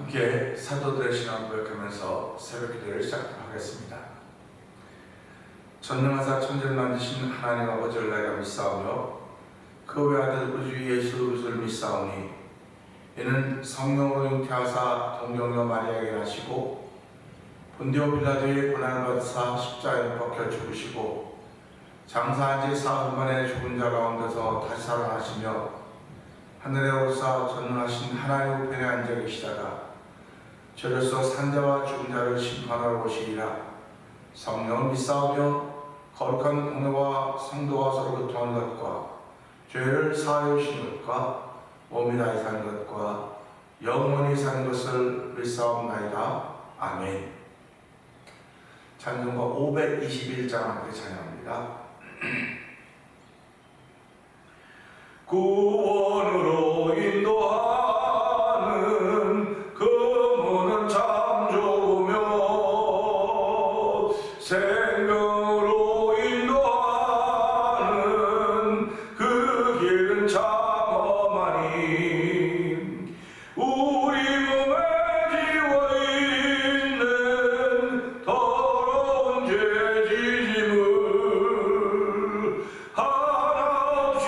함께 사도들의 신앙을 고백하면서 새벽 기도를 시작하도록 하겠습니다. 전능하사 천지를 만드신 하나님 아버지를 내가 믿사오며 그 외아들 우주 예수 그리스도를 믿사오니 이는 성령으로 잉태하사 동정녀 마리아에게 나시고 본디오 빌라도의 고난을 받으사 십자가에 못 박혀 죽으시고 장사한 지 사흘 만에 죽은 자 가운데서 다시 살아나시며 하늘에 오르사 전능하신 하나님 우편에 앉아 계시다가 저로서 산자와 죽은 자를 심판하러 오시리라. 성령을 믿사오며 거룩한 공회와 성도와 서로 교통하는 것과 죄를 사하여 주시는 것과 몸이 다해 사는 것과 영원히 사는 것을 믿사옵나이다. 아멘. 찬송가 521장 함께 찬양합니다. 구원으로 인도하는 그 문은 참 좁으며 생명으로 인도하는 그 길은 참 험하니 우리 몸에 지워있는 더러운 죄짐을 하나 없이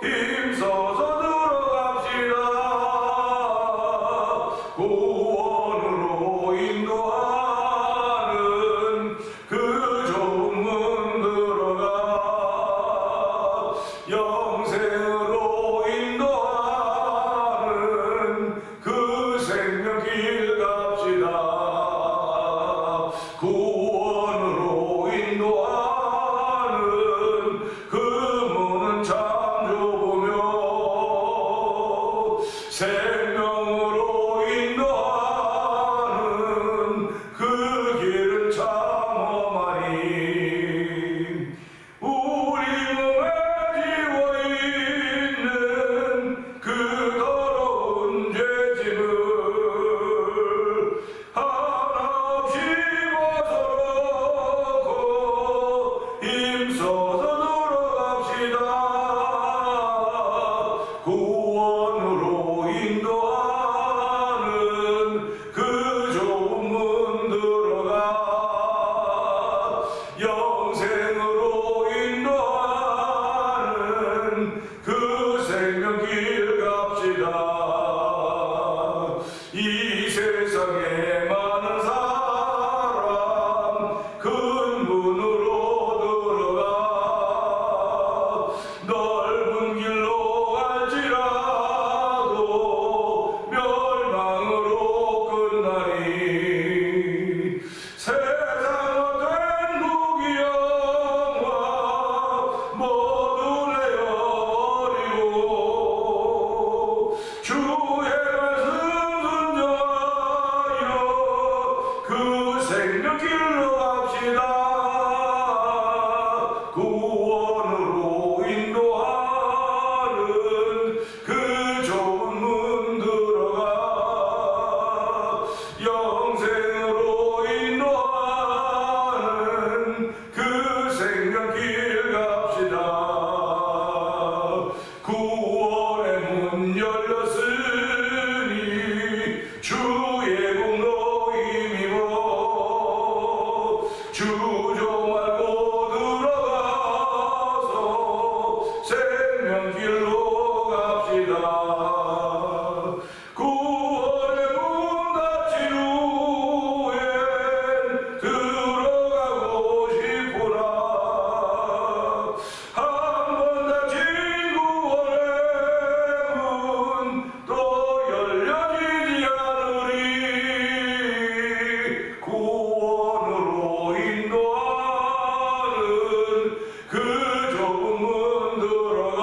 힘써서 들어갑시다. 구원으로 인도하는 그 좁은 문 들어가 영생으로 인도하는 그 생명길 갑시다. 구원으로 인도하는 그 문은 참 좁으며 생명으로 인도하는 그 길은 참 험하니 우리 몸에 지워있는 그 더러운 죄짐을 하나 없이 벗어놓고 힘써서 들어갑시다. 구원으로 인도하는 그 좁은 문 들어가 영생으로 인도하는 그 생명길 갑시다. 이 세상에 많은 사람 큰 문으로 들어가 넓은 길로 갈지라도 멸망으로 끝나니 세상화된 무기영화 모두 내어버리고 주의 말씀 순종하여 그 생명길로 갑시다. 구원으로 인도하는 그 좁은 문 들어가 영생으로 인도하는 그 생명길 갑시다. 구원의 문 열렸으니 주의 공로 힘입어 주저 말고 들어가서 생명길로 갑시다. 구원의 문 닫힌 후엔 들어가고 싶구나. 한 번 닫힌 구원의 문 또 열려지지 않으리. 구원으로 인도하는 그 좁은 문 들어가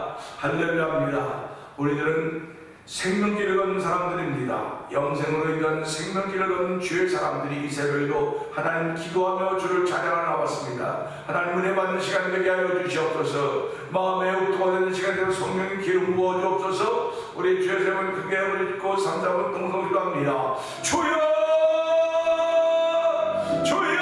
합니다. 할렐루야입니다. 우리들은 생명길을 걷는 사람들입니다. 영생으로 인한 생명길을 걷는 주의 사람들이 이 새벽에도 하나님 기도하며 주를 찬양하러 나왔습니다. 하나님 은혜 받는 시간 되게 하여 주시옵소서. 마음에 옥토가 되는 시간 되고 성령의 기름 부어 주옵소서. 우리 주의 세वन 크게 부르짖고 삼삼은 동성 기도합니다. 주여 주여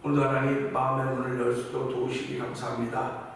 오늘도 하나님 마음의 문을 열 수 있도록 도우시기 감사합니다.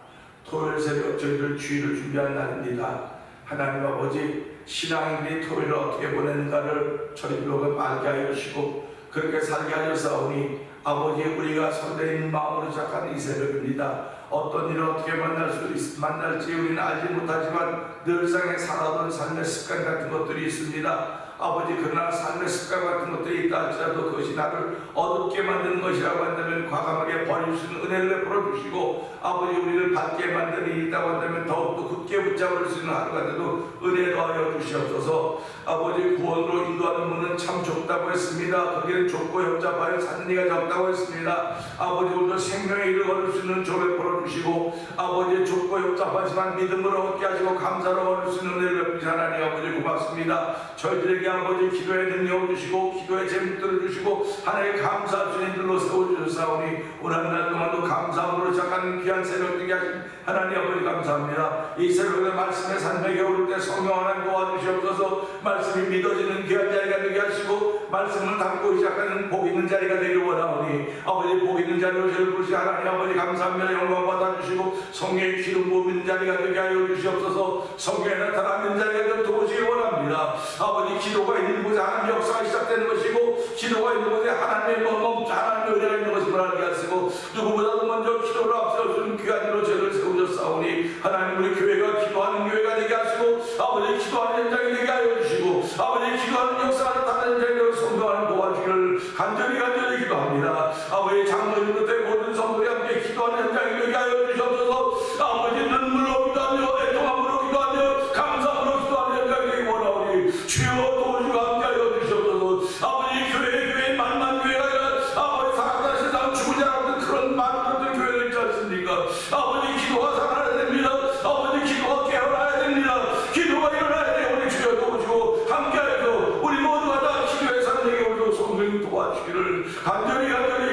토요일 새벽 저희들 주일을 준비한 날입니다. 하나님 아버지 신앙인들이 토요일을 어떻게 보내는가를 저희들로 알게 하여 주시고 그렇게 살게 하셨사오니 아버지 우리가 설레이는 마음으로 시작하는 이 새벽입니다. 어떤 일을 어떻게 만날지 우리는 알지 못하지만 늘상에 살아오던 삶의 습관 같은 것들이 있습니다. 아버지 그러나 삶의 습관 같은 것들이 있다 할지라도 그것이 나를 어둡게 만드는 것이라고 한다면 과감하게 버릴 수 있는 은혜를 베풀어 주시고 아버지 우리를 밝게 만드는 일이 있다고 한다면 더욱더 굳게 붙잡을 수 있는 하루가 되도록 은혜 더하여 주시옵소서. 아버지 구원으로 인도하는 문은 참 좁다고 했습니다. 거기는 좁고 협잡하여 사는 이가 적다고 했습니다. 아버지 오늘도 생명의 일을 걸을 수 있는 조를 베풀어 주시고 아버지 좁고 협잡하지만 믿음으로 얻게 하시고 감사로 얻을 수 있는 은혜를 베푸시 하나님 아버지 고맙습니다. 저희들에게 아버지 기도의 능력 주시고 기도의 제목들을 주시고 하나님 감사 주님들로 세워주셨사오니 오늘 한 날 동안도 감사함으로 시작하는 귀한 새벽 되게 하신 하나님 아버지 감사합니다. 이 새벽에 말씀의 산맥에 오를 때 성령 하나님 도와주시옵소서. 말씀이 믿어지는 귀한 자리가 되게 하시고 말씀을 담고 시작하는 복 있는 자리가 되기를 원하오니 아버지 복 있는 자리로 저를 부르시 하나님 아버지 감사합니다. 영광 받아주시고 성령의 기름 부으는 자리가 되게 하여 주시옵소서. 성령에 나타나는 자리가 되도록 도우시기 원합니다. 아버지 기도가 있는 곳에 하나님의 역사가 시작되는 것이고 기도가 있는 곳에 하나님의 하나님의 은혜가 있는 것임을 알게 하시고 누구보다도 먼저 기도를 앞세워주는 귀한 일로 저를 세우셨사오니 하나님 우리 교회가 기도하는 교회가 되게 하시고 아버지 기도하는 현장이 되게 하여 주시고 아버지 기도하는 역사가 나타나는 현장으로 성도하는 도와주기를 간절히 기도합니다. 아버지 장로님부터 모든 성도들이 함께 기도하는 현장이 되게 하여 주시옵소서. 아버지 눈물로 기도하며 애통함으로 기도하며 감사함으로 기도하는 현장이 되기 원하오니 주여 도와주시고 함께 하여 주시옵소서. 아버지 교회 만만 교회가 아니라 아버지 사랑하는 세상 죽으지 않았던 그런 많은 것들 교회가 있지 않습니까? 아버지 기도가 살아나야 됩니다. 아버지 기도가 깨어나야 됩니다. 기도가 일어나야 돼요. 우리 주여 도와주시고 함께 하여서 우리 모두가 다 기도의 산에게 오도록 성령 도와주기를 간절히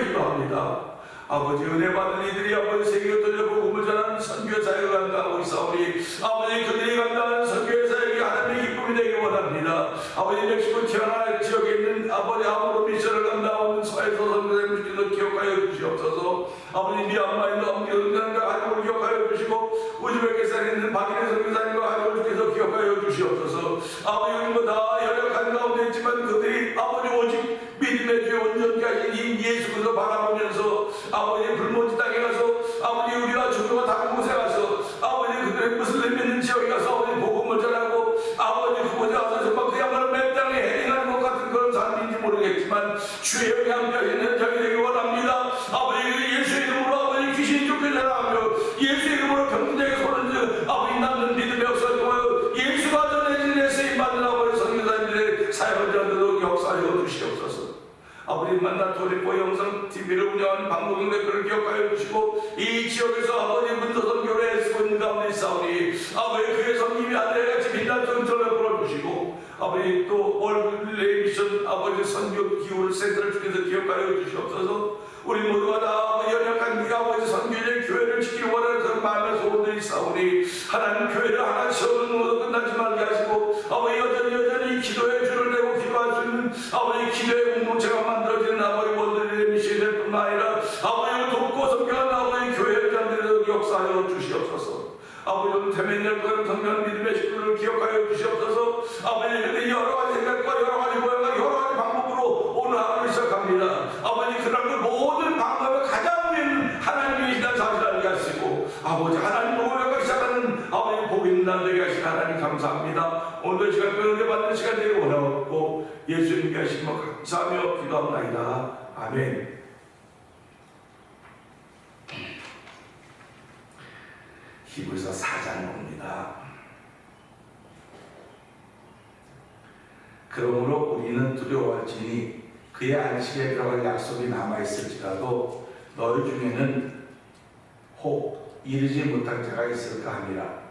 기도합니다. 원합니다. 아버지 은혜 받은 이들이 아버지 세계에 돌려 복음을 전하는 선교 사역을 감당하고 있사오니 아버지 그들이 감당하는 선교 사역이 하나님의 기쁨이 되기 원합니다. 아버지 멕시코 티아나 지역에 있는 아버지 아무로 미션을 감당하는 서해서 선교사님들도 기억하여 주시옵소서. 아버지 미얀마에 있는 엄경장과 하나님을 기억하여 주시고 우즈베키스탄에 있는 박인혜 선교사님과 하나님을 주께서 기억하여 주시옵소서. 아버지 우리 다 연약한 가운데 있지만 그들이 아버지 오직 믿음의 주의 온전케 하신 이 예수 그리스도 바라보면서 아버지 불모지 땅에 가서 아버지 우리가 주교가 다른 곳에 가서 아버지 그들의 무슬림 믿는 지역에 가서 아버지 복음을 전하고 아버지 그곳에 가서 정말 그야말로 몇 땅에 헤딩하는 것 같은 그런 삶인지 모르겠지만 주의 영이 함께하시는 적이 되기 원합니다. 아버지 예수 이름으로 아버지 귀신 쫓겨나가며 예수 이름으로 병들에게 소리를 아버지 남는 믿음의 역사를 통하여 예수가 전해진 쓰임받는 아버지 선교사님들의 사역을 전하도록 역사하여 주시옵소서. 아버지 만나토 리포 영상 TV를 운영하는 방송국 대표를 기억하여 주시고 이 지역에서 아버지 문서 선교를 애쓰고 있는 가운데 있사오니 아버지 그의 성님이 아들같이 빛나는 전을 불어주시고 아버지 또 월드레이 미션 아버지 선교 기후를 센터를 주께서 기억하여 주시옵소서. 우리 모두가 다 아버지 연약한 네가 아버지 선교의 교회를 지키기 원하는 그런 마음의 소원들이 있사오니 하나님 교회를 하나 세우는 것도 끝나지 말게 하시고 아버지 여전히 기도의 줄을 내고 기도할 수 있는 아버지 기도의 공동체가 만들어지는 아버지 월드레이 미션일 뿐 아니라 아버지를 돕고 섬겨하는 아버지 교회를 잔들여 역사하여 주시옵소서. 아버지 태민을 그런 성경 믿음의 식구들을 기억하여 주시옵소서. 아버지 그들이 여러 가지 생각과 여러 가지 모양과 여러 가지 방법으로 오늘 하루를 시작합니다. 아버지 그런 그 모든 방법의 가장 위에는 하나님이시다는 사실을 알게 하시고 아버지 하나님 오해가 시작하는 아버지 복 있는 날 되게 하신 하나님 감사합니다. 오늘도 시간 은혜 받는 시간 되기 원하옵고 예수님께 하시며 감사하며 기도합나이다. 아멘. 히브리서 4장 봅니다. 그러므로 우리는 두려워할지니 그의 안식에 들어갈 약속이 남아있을지라도 너희 중에는 혹 이르지 못한 자가 있을까 함이라.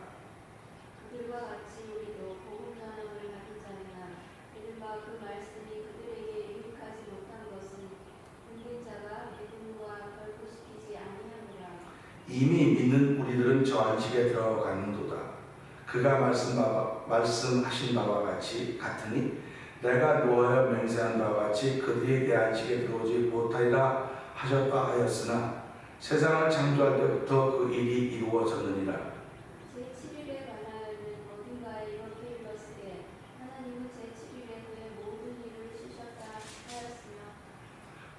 그들과 같이 우리도 복음 전함을 받은 자나 이른바 그 말씀이 그들에게 유익하지 못한 것은 믿는 자가 믿음과 결부시키지 아니하느라. 이미 믿는 우리들은 저 안식에 들어가는도다. 그가 말씀하신 바와 같으니 내가 노하여 맹세한 바와 같이 그들이 내 안식에 들어오지 못하리라 하셨다 하였으나 세상을 창조할 때부터 그 일이 이루어졌느니라. 제7일에 관하여는 어딘가에 이렇게 읽었으되 하나님은 제7일에 그의 모든 일을 쉬셨다 하였으며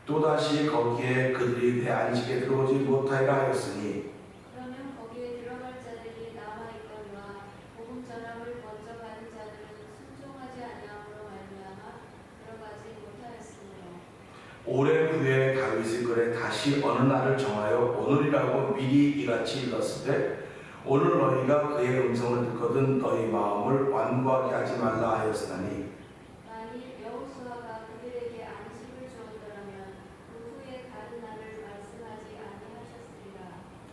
또다시 거기에 그들이 내 안식에 들어오지 못하리라 하였으니 그러면 거기에 들어갈 자들이 남아있거니와 복음 전함을 먼저 받은 자들은 순종하지 아니함으로 말미암아 들어가지 못하였으므로 오랜 후에 다윗의 글에 다시 어느 날을 정하여 오늘이라고 미리 이같이 일렀으되 오늘 너희가 그의 음성을 듣거든 너희 마음을 완고하게 하지 말라 하였으나니 만일 여호수아가 그들에게 안식을 주었더라면 그 후에 다른 날을 말씀하지 아니하셨으리라.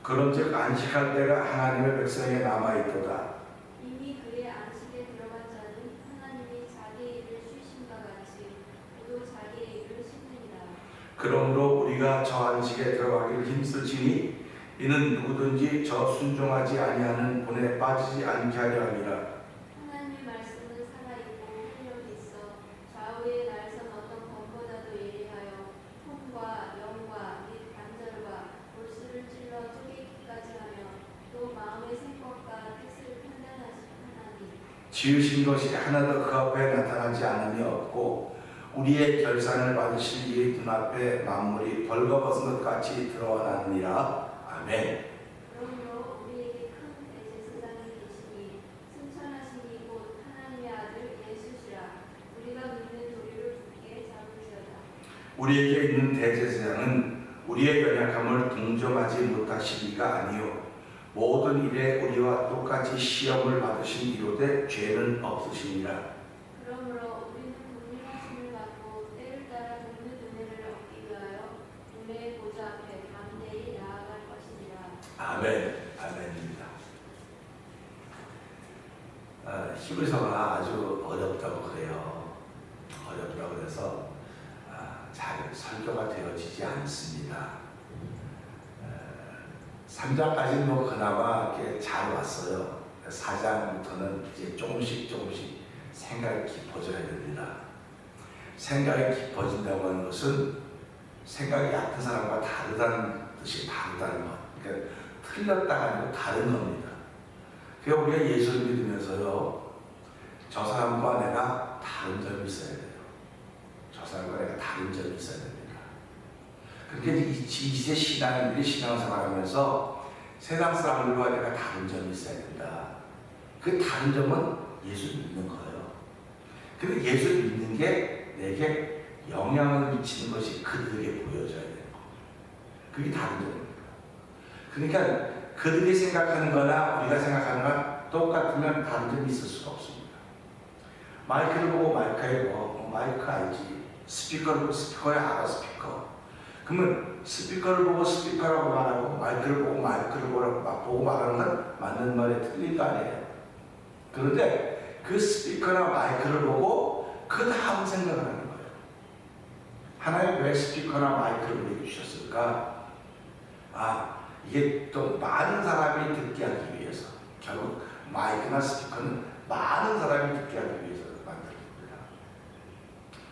그런즉 안식할 때가 하나님의 백성에 남아있도다. 이미 그의 안식에 들어간 자는 하나님이 자기의 일을 쉬신 바 같이 그도 자기의 일을 쉬느니라. 그러므로 우리가 저 안식에 들어가기를 힘쓸지니 이는 누구든지 저 순종하지 아니하는 본에 빠지지 않게 하려 함이라. 하나님의 말씀은 살아있고 활력이 있어 좌우의 날선 어떤 검보다도 예리하여 손과 영과 및 관절과 골수를 찔러 쪼개기까지 하며 또 마음의 생각과 뜻을 판단하니 지으신 것이 하나도 그 앞에 나타나지 않음이 없고 우리의 결산을 받으실 이의 눈앞에 만물이 벌거벗은 것 같이 드러나느니라. 아멘. 그러므로 우리에게 큰 대제사장이 계시니 승천하시니 곧 하나님의 아들 예수시라. 우리가 믿는 도리를 굳게 잡을지어다. 우리에게 있는 대제사장은 우리의 연약함을 동정하지 못하시기가 아니요 모든 일에 우리와 똑같이 시험을 받으신 이로되 죄는 없으시니라. 그러므로 우리는 국민하심을 받고 때를 따라 돕는 은혜를 얻기 위하여 은혜의 보좌 앞에 담대히 나아갈 것이니라. 아멘. 아멘입니다. 히브리서가 아주 어렵다고 그래요. 어렵다고 해서 잘 설교가 되어지지 않습니다. 3장까지는 뭐 그나마 이렇게 잘 왔어요. 4장부터는 이제 조금씩 생각이 깊어져야 됩니다. 생각이 깊어진다고 하는 것은 생각이 얕은 사람과 다르다는 뜻이 다르다는 것. 그러니까 틀렸다가 아니고 다른 겁니다. 그러니까 우리가 예수를 믿으면서요, 저 사람과 내가 다른 점이 있어야 돼요. 저 사람과 내가 다른 점이 있어야 됩니다. 그러니까 이제 신앙인들이 신앙생활하면서 세상 사람들과 내가 다른 점이 있어야 된다. 그 다른 점은 예수 믿는 거예요. 근데 예수 믿는 게 내게 영향을 미치는 것이 그들에게 보여져야 되는 거. 그게 다른 점입니다. 그러니까 그들이 생각하는 거나 우리가 생각하는 거나 똑같으면 다른 점이 있을 수가 없습니다. 마이크를 보고 마이크에 마이크 알지? 스피커를 보고 스피커에 알아 스피커. 그러면 스피커를 보고 스피커라고 말하고 마이크를 보고 마이크를 보고 말하는 건 맞는 말에 틀린 거 아니에요. 그런데 그 스피커나 마이크를 보고 그 다음 생각을 하는 거예요. 하나님 왜 스피커나 마이크를 우리에게 주셨을까? 이게 또 많은 사람이 듣게 하기 위해서. 결국 마이크나 스피커는 많은 사람이 듣게 하기 위해서 만들어집니다.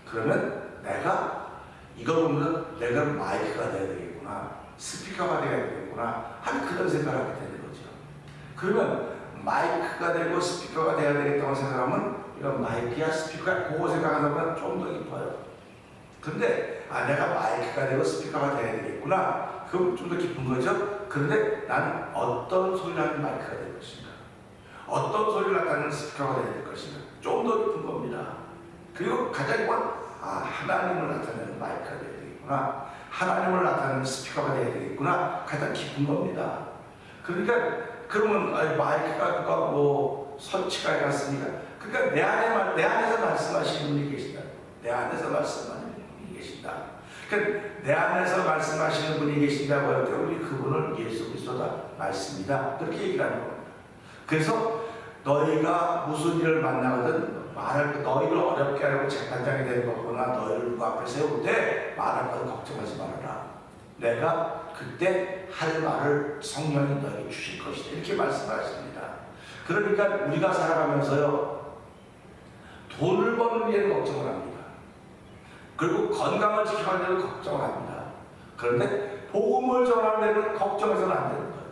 그러면 내가 이걸 보면 내가 마이크가 돼야 되겠구나, 스피커가 돼야 되겠구나 하는 그런 생각을 하게 되는 거죠. 그러면 마이크가 되고 스피커가 돼야 되겠다고 생각하면 이건 마이크야 스피커야 그거 생각하면 좀 더 깊어요. 근데 내가 마이크가 되고 스피커가 돼야 되겠구나, 그럼 좀 더 깊은 거죠. 그런데 나는 어떤 소리를 하는 마이크가 될 것인가, 어떤 소리를 나타내는 스피커가 돼야 될 것인가, 좀 더 깊은 겁니다. 그리고 가장 이건 하나님을 나타내는 마이크가 되어야 되겠구나, 하나님을 나타내는 스피커가 되어야 되겠구나, 가장 깊은 겁니다. 그러니까 그러면 마이크가 누가 뭐 설치가 해놨으니까, 그러니까 내 안에서 말씀하시는 분이 계신다. 내 안에서 말씀하시는 분이 계신다. 그러니까 내 안에서 말씀하시는 분이 계신다고 할 때 우리 그분을 예수 그리스도다, 말씀이다, 그렇게 얘기를 하는 겁니다. 그래서 너희가 무슨 일을 만나거든 너희를 어렵게 하려고 재판장이 되는 것보다 너희를 누구 앞에 세울 때 말할 것 걱정하지 말아라. 내가 그때 할 말을 성령이 너에게 주실 것이다, 이렇게 말씀하십니다. 그러니까 우리가 살아가면서요, 돈을 버는 일에는 걱정을 합니다. 그리고 건강을 지켜가는 데는 걱정을 합니다. 그런데 복음을 전하는 데는 걱정해서는 안 되는 거예요.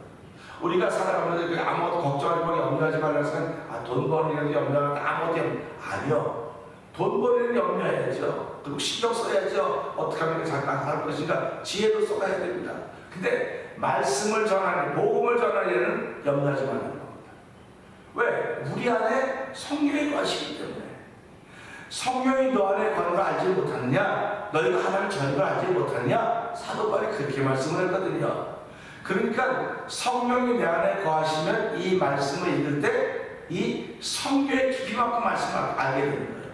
우리가 살아가면서 아무것도 걱정하지 말고 염려하지 말라서 돈 버는 일에도 염려하면 아무것도 아니요. 돈 버는 일은 염려해야죠. 그리고 신경 써야죠. 어떻게 하면 잘 할 것인가, 지혜도 쏟아야 됩니다. 근데 말씀을 전하는, 복음을 전하는 일은 염려하지 말라는 겁니다. 왜? 우리 안에 성령이 거하시기 때문에. 성령이 너 안에 거하는 걸 알지 못하느냐? 너희가 하나님을 전하는 걸 알지 못하느냐? 사도 바울이 그렇게 말씀을 했거든요. 그러니까 성령이 내 안에 거하시면 이 말씀을 읽을 때 이 성경의 깊이만큼 말씀을 알게 되는 거예요.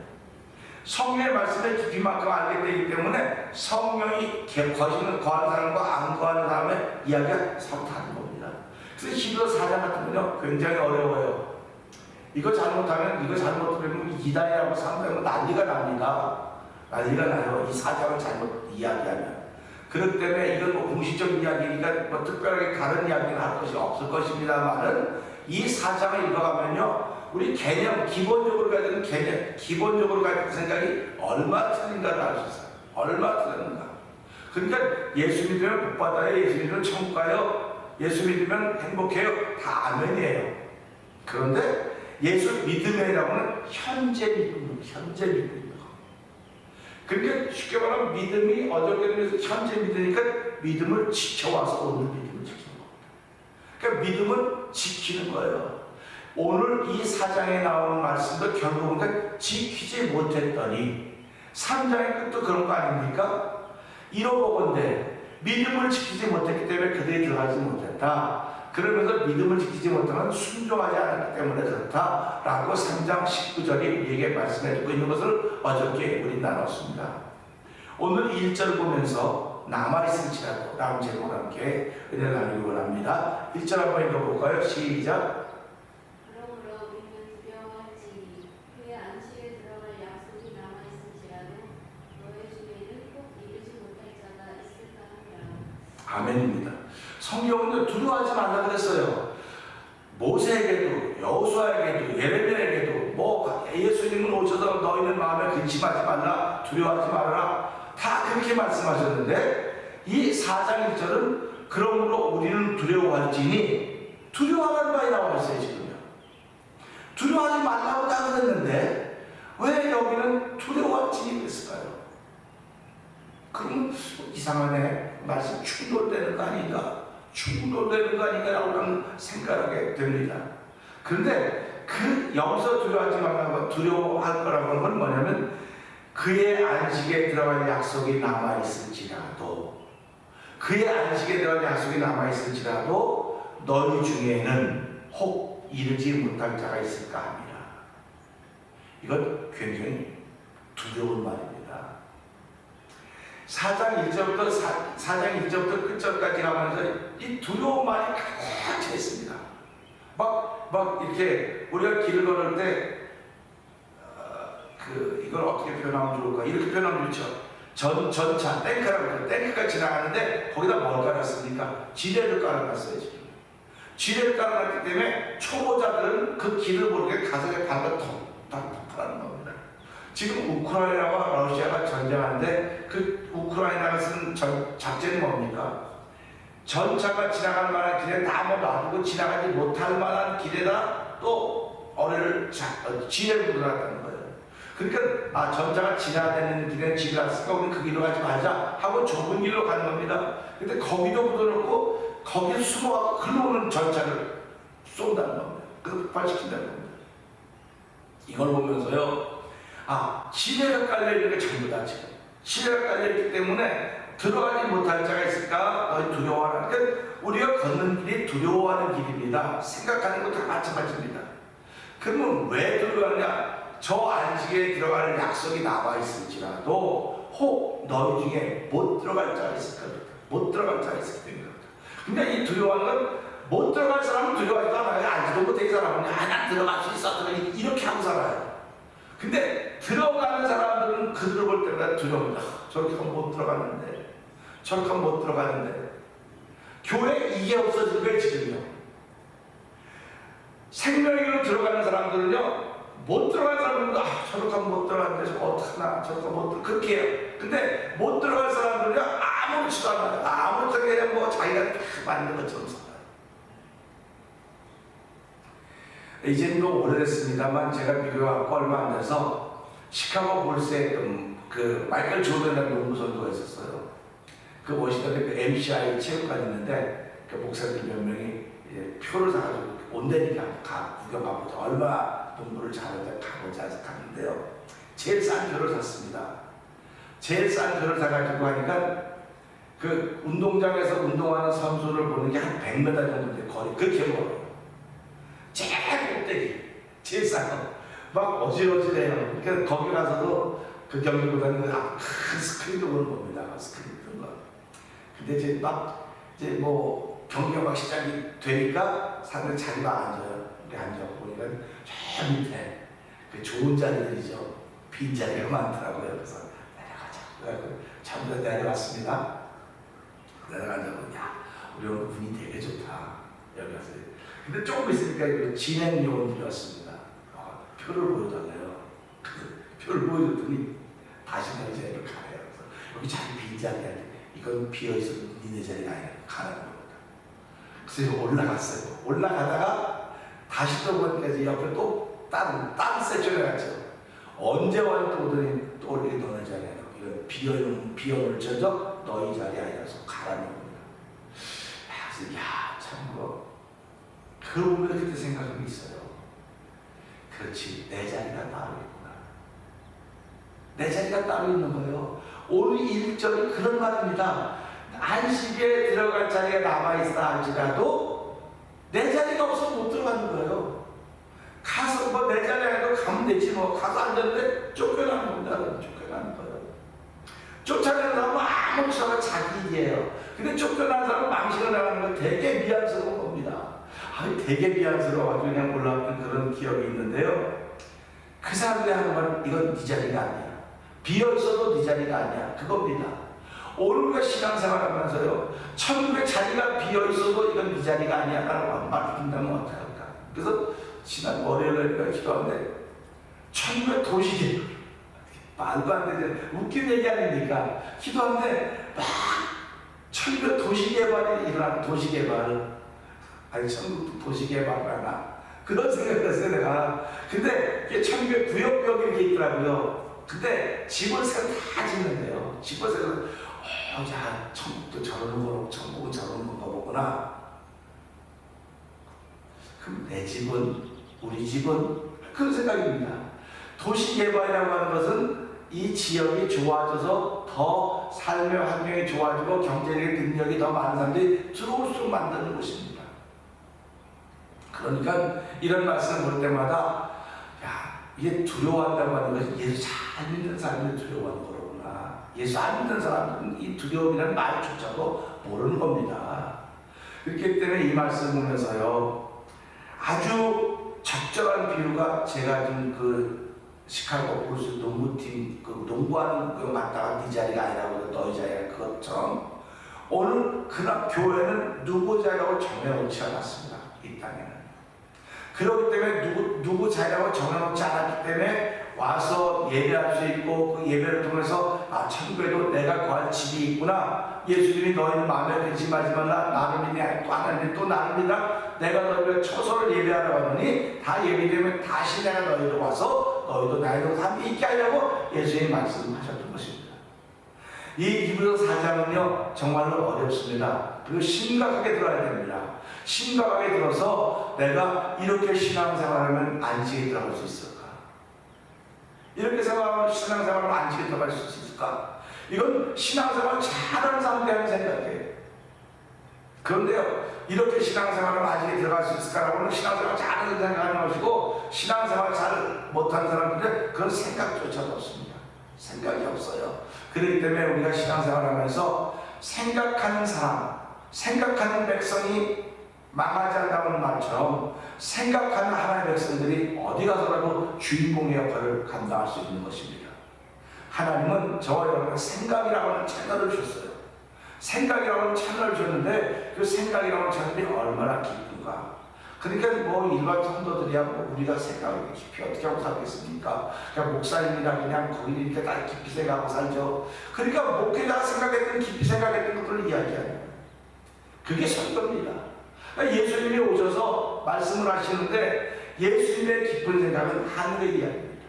성령의 말씀의 깊이만큼 알게 되기 때문에 성령이 거하는 사람과 안 거하는 사람의 이야기가 서로 다른 겁니다. 그래서 히브리서 4장 같은 건요, 굉장히 어려워요. 이거 잘못하면 이단이라고 상대하면 난리가 납니다. 난리가 나요. 이 4장을 잘못 이야기하면. 그렇기 때문에 이건 뭐 공식적인 이야기니까 뭐 특별하게 다른 이야기는 할 것이 없을 것입니다만은 이 4장을 읽어가면요, 우리 개념, 기본적으로 가지는 개념, 기본적으로 가지는 생각이 얼마나 틀린가를 알 수 있어요. 얼마나 틀렸는가. 그러니까 예수 믿으면 복 받아요, 예수 믿으면 천국 가요, 예수 믿으면 행복해요, 다 아멘이에요. 그런데 예수 믿음이라고는 현재 믿음입니다. 그러니까 쉽게 말하면 믿음이 어저께 현재 믿으니까 믿음을 지켜와서 오늘 믿음을 지키는 겁니다. 그러니까 믿음은 지키는 거예요. 오늘 이 4장에 나오는 말씀도 결국은 지키지 못했더니 3장의 끝도 그런 거 아닙니까? 이러보건대 믿음을 지키지 못했기 때문에 그들이 들어가지 못했다. 그러면서 믿음을 지키지 못하면 순종하지 않았기 때문에 그렇다라고 3장 19절이 우리에게 말씀해주고 있는 것을 어저께 우리 나눴습니다. 오늘 1절 보면서 남아있을지라도 라는 제목으로 함께 은혜를 나누기 원합니다. 1절 한번 읽어볼까요? 시작. 그러므로 우리는 두려워할지니 그의 안식에 들어갈 약속이 남아있을지라도 너의 중에는 꼭 이루지 못할 자가 있을까 하니라. 아멘입니다. 성경은 두려워하지 말라 그랬어요. 모세에게도 여호수아에게도 예레미야에게도 뭐 예수님은 오셔서 너희는 마음에 근심하지 말라 두려워하지 말라 다 그렇게 말씀하셨는데 이 4장 1절은 그러므로 우리는 두려워할지니 두려워하는 바에 나와 있어요. 지금요. 두려워하지 말라고 다 그랬는데 왜 여기는 두려워할지니 그랬을까요? 그럼 이상하네. 말씀 충돌되는 거 아닌가? 충돌되는 거 아닌가라고 하는 생각하게 됩니다. 그런데 그 여기서 두려워하지 말라고 두려워할 거라고 하는 건 뭐냐면 그의 안식에 들어갈 약속이 남아있을지라도 그의 안식에 들어갈 약속이 남아있을지라도 너희 중에는 혹 이르지 못할 자가 있을까 합니다. 이건 굉장히 두려운 말입니다. 4장 1절부터 끝절까지 가면서 이 두려운 말이 가득 차 있습니다. 막 이렇게 우리가 길을 걸을 때 이걸 어떻게 표현하면 좋을까? 이렇게 표현하면 좋죠. 전차, 탱크라고 해요. 탱크가 지나가는데 거기다 뭘 깔았습니까? 지뢰를 깔아놨어요. 지금 지뢰를 깔아놨기 때문에 초보자들은 그 길을 모르게 가슴에 발로 톡톡톡 하는 겁니다. 지금 우크라이나와 러시아가 전쟁하는데 그 우크라이나가 쓰는 작전이 뭡니까? 전차가 지나갈 만한 길에 다 놔두고 지나가지 못할 만한 길에다 또 지뢰를 묻어놨다는 거예요. 그러니까 전차가 지나다니는 길에 지뢰가 있으니까 우리는 그 길로 가지 말자 하고 좁은 길로 가는 겁니다. 근데 거기도 묻어놓고 거기에 숨어가고 흘러오는 전차를 쏜다는 겁니다. 그래서 폭발시킨다는 겁니다. 이걸 보면서요. 지뢰가 깔려있는 게 전부 다 지금 지뢰가 깔려있기 때문에 들어가지 못할 자가 있을까? 너희 두려워하라. 그러니까 우리가 걷는 길이 두려워하는 길입니다. 생각하는 거 다 마찬가지입니다. 그러면 왜 두려워하냐? 저 안식에 들어갈 약속이 남아있을지라도 혹 너희 중에 못 들어갈 자가 있을 겁니다. 못 들어갈 자가 있을 겁니다. 근데 이 두려워하는 건 못 들어갈 사람은 두려워하지도 않아요. 알지도 못해 이 사람은 난 들어갈 수 있어 이렇게 하고 살아요. 근데 들어가는 사람들은 그들을 볼 때마다 두려웁니다. 저렇게 하면 못 들어가는데 저렇게 하면 못 들어가는데 교회에 이게 없어진 거예요. 지금요. 생명으로 들어가는 사람들은요 못 들어가는 사람들은 저렇게 하면 못 들어가는데 저거 어떡하나 저렇게 하면 못 들어가 그렇게 해요. 근데 못 들어갈 사람들은요 아무렇지도 않아요. 아무렇지도 그냥 뭐 자기가 만든 것처럼 살아요. 이제는 뭐 오래됐습니다만 제가 미국에 얼마 안 돼서 시카고 볼스에 그 마이클 조던이라는 연구소가 있었어요. 그 워싱턴에 그 MCI 체육관이 있는데 그 목사들 몇 명이 표를 사가지고 온다니까 구경 가보자. 얼마 농구를 잘하는지 가보자 해서 갔는데요. 제일 싼 표를 샀습니다. 제일 싼 표를 사가지고 하니까 그 운동장에서 운동하는 선수를 보는 게 한 100m 정도 거리 그렇게 멀어요. 제일 꼭대기, 제일 싼 거. 막 어지러지네요. 그러니까 거기 가서도 그 경기보다는 큰 스크린도 보는 겁니다. 스크린 그런 거. 근데 이제 뭐 경기가 막 시작이 되니까 사람들 자리가 앉아요. 우리 앉아서 보니까 저 밑에 그 좋은 자리들이죠. 빈 자리가 많더라고요. 그래서 내려가자. 그래서 전부 다 내려갔습니다. 내려가자고 우리 오늘 분위기 되게 좋다. 여기 가서. 근데 조금 있으니까 진행 요원들이 왔습니다. 표를 보여달래요. 표를 보여줬더니 다시 내 자리로 가래요. 여기 자리 빈 자리야. 이건 비어있어 니네 자리가 아니라 가라는 겁니다. 그래서 올라갔어요. 올라가다가 다시 또 보니까 옆에 또 다른 섹션에 갔죠. 언제 와요 또 오더니 또 우리 너네 자리야. 이건 비어올 적적 너희 자리 아니라서 가라는 겁니다. 그래서 참 그러고 보면 그때 생각이 있어요. 그렇지, 내 자리가 따로 있구나. 내 자리가 따로 있는 거예요. 오늘 1절이 그런 말입니다. 안식에 들어갈 자리가 남아있다 할지라도 내 자리가 없어서 못 들어가는 거예요. 가서 뭐 내 자리에도 가면 되지 뭐 가서 앉았는데 쫓겨나는 겁니다. 쫓겨나는 거예요. 쫓아내는 사람은 아무렇지나 자기 일이에요. 근데 쫓겨나는 사람은 망신을 나가는 건 되게 미안스러운 겁니다. 되게 미안스러워가지고 그냥 올라왔던 그런 기억이 있는데요. 그 사람들이 하는 말은 이건 네 자리가 아니야. 비어있어도 네 자리가 아니야. 그겁니다. 오늘과 신앙생활하면서요, 천국에 자리가 비어있어도 이건 네 자리가 아니야 라고 말씀한다면 어떡할까. 그래서 지난 월요일에 기도하는데 천국의 도시계, 말도 안 되지, 웃긴 얘기 아닙니까? 기도하는데 막 천국의 도시개발이 일어나는, 도시개발, 아니 천국도 도시개발을 하나, 그런 생각을 했어요 내가. 근데 이게 천국의 구역구역 이렇게 있더라고요. 근데 집을 새로 다 짓는데요, 집을 새로, 야, 천국도 저러는 거고 천국은 저러는 건가 보구나. 그럼 내 집은, 우리 집은, 그런 생각입니다. 도시개발이라고 하는 것은 이 지역이 좋아져서 더 삶의 환경이 좋아지고 경제적인 능력이 더 많은 사람들이 들어올 수 만드는 것입니다. 그러니까 이런 말씀을 볼 때마다, 야, 이게 두려워한다고 하는 것이 예수 잘 믿는 사람들이 두려워하는 거로구나. 예수 안 믿는 사람들은 이 두려움이라는 말조차도 모르는 겁니다. 그렇기 때문에 이 말씀 보면서요, 아주 적절한 비유가, 제가 지금 그 시카고 불스 농구팀 그 농구하는 거 맞다가 네 자리가 아니라고, 너희 자리가 그것처럼 오늘 그날 교회는 누구 자리라고 정해놓지 않았습니다. 이 땅에는. 그렇기 때문에 누구 자리라고 정해놓지 않았기 때문에 와서 예배할 수 있고, 그 예배를 통해서 아, 천국에도 내가 구할 집이 있구나. 예수님이 너희는 마음에 근심하지 말라. 나를 믿냐, 또 하나님이 또 나를 믿라. 내가 너희를 처소를 예배하라고 하더니 다 예배되면 다시 내가 너희로 와서 너희도 나희도 함께 있게 하려고 예수님이 말씀하셨던 것입니다. 이 히브리서 4장은요 정말로 어렵습니다. 그리고 심각하게 들어야 됩니다. 심각하게 들어서 내가 이렇게 신앙생활하면 안식에 들어갈 수 있을까? 이렇게 생각하면 신앙생활하면 안식에 들어갈 수 있을까? 이건 신앙생활 잘하는 사람들이 하는 생각이에요. 그런데요, 이렇게 신앙생활을 안식에 들어갈 수 있을까라고는 신앙생활 잘하는 생각하는 것이고, 신앙생활 잘 못하는 사람들은 그런 생각조차도 없습니다. 생각이 없어요. 그렇기 때문에 우리가 신앙생활하면서 생각하는 사람, 생각하는 백성이 망하지 않는다는 말처럼 생각하는 하나님의 백성들이 어디 가서라도 주인공의 역할을 감당할 수 있는 것입니다. 하나님은 저와 여러분의 생각이라고 하는 채널을 주셨어요. 생각이라고 하는 채널을 줬는데 그 생각이라고 하는 채널이 얼마나 깊은가. 그러니까 뭐 일반 성도들이야 뭐 우리가 생각을 깊이 어떻게 하고 살겠습니까? 그냥 목사님이라 그냥 거기 이렇게 다 깊이 생각하고 살죠. 그러니까 목회자가 생각했던 깊이 생각했던 것들을 이야기하는, 그게 선도입니다. 그러니까 예수님이 오셔서 말씀을 하시는데 예수님의 깊은 생각은 하늘의 이야기입니다.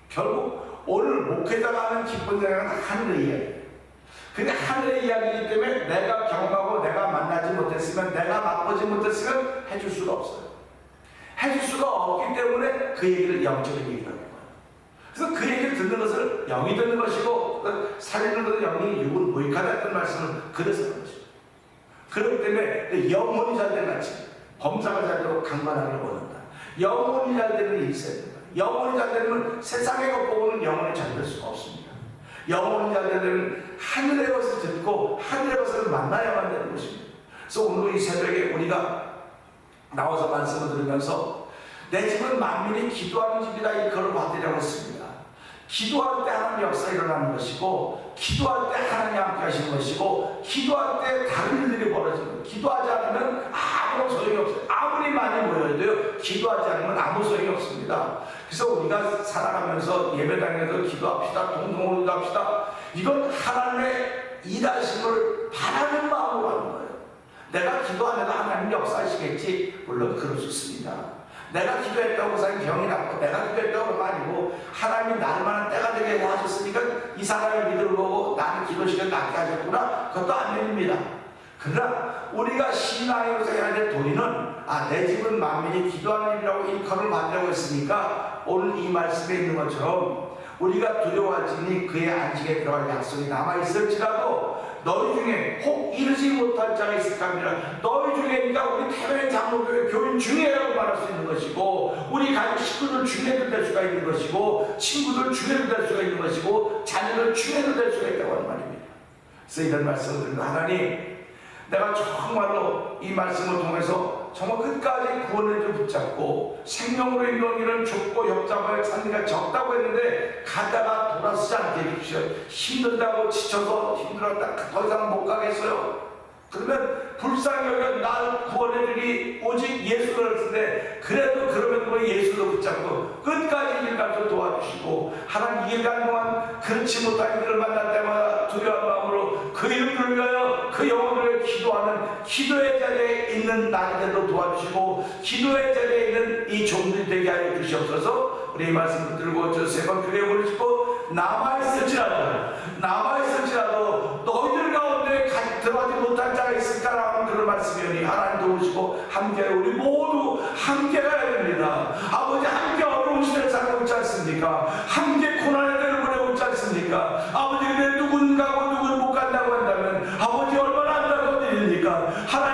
결국 오늘 목회자가 하는 깊은 생각은 하늘의 이야기예요. 근데 하늘의 이야기이기 때문에 내가 경험하고 내가 만나지 못했으면, 내가 맛보지 못했으면 해줄 수가 없어요. 해줄 수가 없기 때문에 그 얘기를 영적인 얘기를 하는 거예요. 그래서 그 얘기를 듣는 것을 영이 듣는 것이고, 살리는 것은 영이 육은 무익하다 했던 말씀을 그래서 하는 것이죠. 그렇기 때문에 영혼이 잘된 같이 범사가 잘되고 강건하기를 원한다. 영혼이 잘되는 일이 있어야 된다. 영혼이 잘되면 세상의 것 보고는 영혼이 잘될 수가 없습니다. 영혼이 잘되면 하늘의 것을 듣고 하늘의 것을 만나야만 되는 것입니다. 그래서 오늘 이 새벽에 우리가 나와서 말씀을 들으면서 내 집은 만민이 기도하는 집이다, 이걸 받으려고 했습니다. 기도할 때 하나님의 역사가 일어나는 것이고, 기도할 때 하나님이 함께 하시는 것이고, 기도할 때 다른 일들이 벌어지는 거예요. 기도하지 않으면 아무 소용이 없어요. 아무리 많이 모여도요, 기도하지 않으면 아무 소용이 없습니다. 그래서 우리가 살아가면서 예배당에서 기도합시다, 동동으로 기도합시다. 이건 하나님의 일하심을 바라는 마음으로 하는 거예요. 내가 기도 안 해도 하나님 역사하시겠지? 물론 그럴 수 있습니다. 내가 기도했다고 사람이 병이 낫고, 내가 기도했다고 아니고 하나님이 날만한 때가 되게 하셨으니까 이 사람을 믿을 거고 나는 기도 시간 낫게 하셨구나, 그것도 안 됩니다. 그러나 우리가 신앙으로서 해야 될 도리는, 아, 내 집은 만민이 기도하는 일이라고 일컬을 받으려고 했으니까 오늘 이 말씀에 있는 것처럼 우리가 두려워하지니 그의 안식에 들어갈 약속이 남아있을지라도 너희 중에 혹 이르지 못할 자가 있을까 합니다. 너희 중에, 그러니까 우리 태백 장로교회 교인 중에라고 말할 수 있는 것이고, 우리 가족 식구들 중에도 될 수가 있는 것이고, 친구들 중에도 될 수가 있는 것이고, 자녀들 중에도 될 수가 있다고 하는 말입니다. 그래서 이런 말씀을 드리면, 하나님, 내가 정말로 이 말씀을 통해서 정말 끝까지 구원을 좀 붙잡고 생명으로 인도하기는 좁고 협잡을 찾기가 적다고 했는데 가다가 돌아서지 않게 해주십시오. 힘들다고 지쳐서 힘들었다 더 이상 못 가겠어요. 그러면 불쌍히 여겨 날 구원해주니 오직 예수를 쓰는데 그래도 그러면 뭐 예수도 붙잡고 끝까지 일감도 도와주시고 하나님 일간 동안 그렇지 못한 이들을 만날 때마다 두려운 마음으로 그 이름을 위하여 그 영혼을 위해 기도하는 기도의 자리에 있는 나에게도 도와주시고 기도의 자리에 있는 이 종들이 되게 하여 주시옵소서. 우리 이 말씀 붙들고 저 세 번 그래 부르시고 남아있을지라도 너희들 가운데 들어가지 못한 자가 있을까라는 그런 말씀이오니 하나님 도우시고 함께 우리 모두 함께 가야 됩니다. 아버지 함께 어려운 시대를 살고 있지 않습니까? 함께 고난의 때를 보내고 있지 않습니까? 아버지 근데 누군 가고 누군 못 간다고 한다면 아버지 얼마나 안타까운 일입니까? 하나님